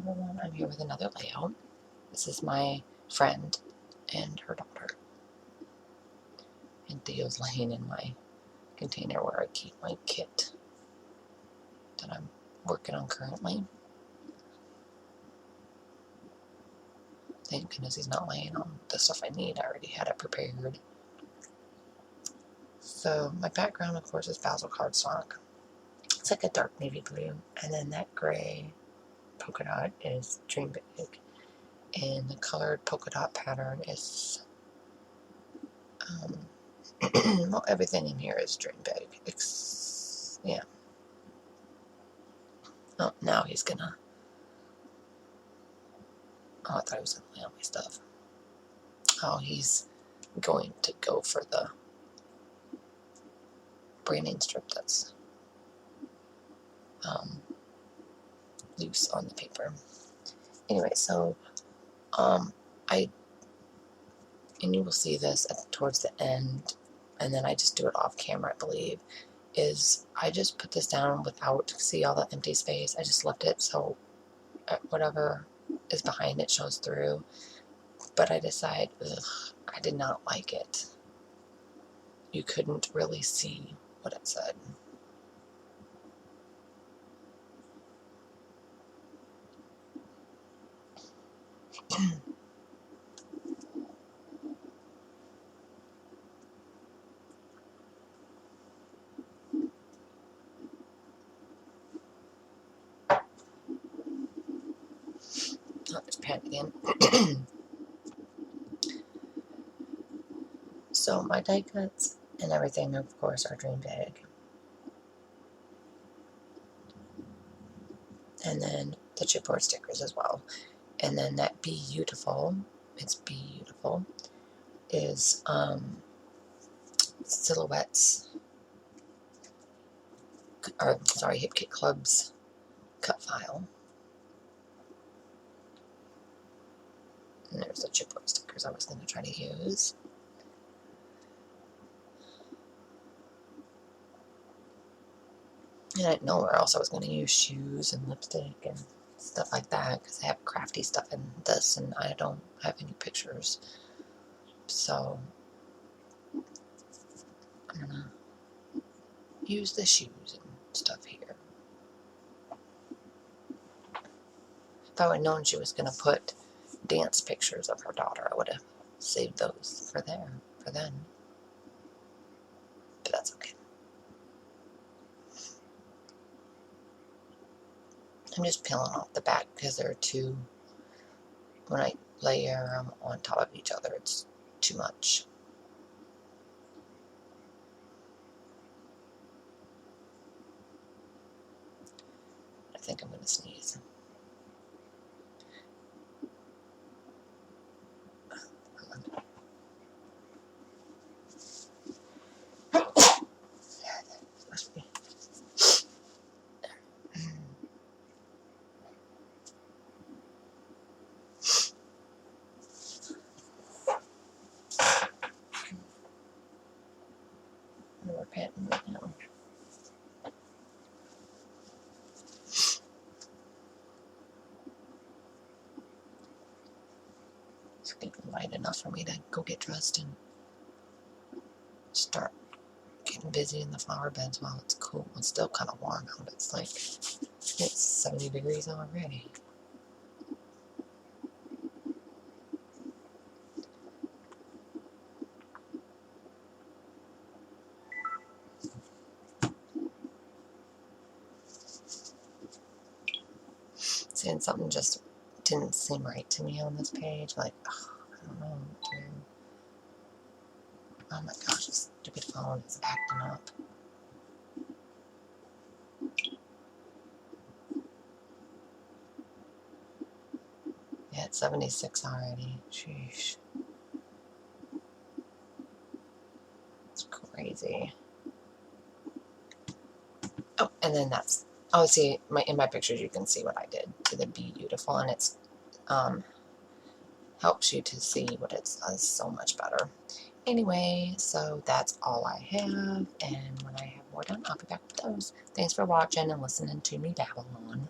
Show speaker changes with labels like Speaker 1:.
Speaker 1: everyone, I'm here with another layout. This is my friend and her daughter. And Theo's laying in my container where I keep my kit that I'm working on currently. Thank goodness he's not laying on the stuff I need. I already had it prepared. So my background, of course, is Basil cardstock. It's like a dark navy blue, and then that gray polka dot is Dream Big, and the colored polka dot pattern is well, everything in here is Dream Big. Yeah. Oh, now he's gonna. Oh, I thought he was gonna lay on my stuff. Oh, he's going to go for the branding strip that's loose on the paper. Anyway, so and you will see this towards the end, and then I just do it off camera, I believe, is I just put this down without, see all the empty space, I just left it so whatever is behind it shows through, but I decided, I did not like it. You couldn't really see what it said. Oh, there's pen again. So my die cuts and everything, of course, are Dream Big. And then the chipboard stickers as well. And then that Beyoutiful, it's Beyoutiful, is Silhouettes, or sorry, Hip Kit Club's cut file. And there's the chipboard stickers I was going to try to use. And I didn't know where else I was going to use shoes and lipstick and stuff like that, because I have crafty stuff in this and I don't have any pictures. So I'm going to use the shoes and stuff here. If I would have known she was going to put dance pictures of her daughter, I would have saved those for then. But that's okay. I'm just peeling off the back because there are two. When I layer them on top of each other, it's too much. I think I'm going to sneeze. Must be. We're panting right now. It's getting light enough for me to go get dressed and start getting busy in the flower beds while it's cool. It's still kind of warm out. It's like, it's 70 degrees already. Saying something just didn't seem right to me on this page. Like, oh, I don't know, dude. Oh my gosh, this stupid phone is acting up. Yeah, it's 76 already. Sheesh. It's crazy. Oh, and then that's, oh, see, in my pictures you can see what I did to the Beyoutiful, and it's helps you to see what it does so much better. Anyway, so that's all I have, and when I have more done, I'll be back with those. Thanks for watching and listening to me babble on.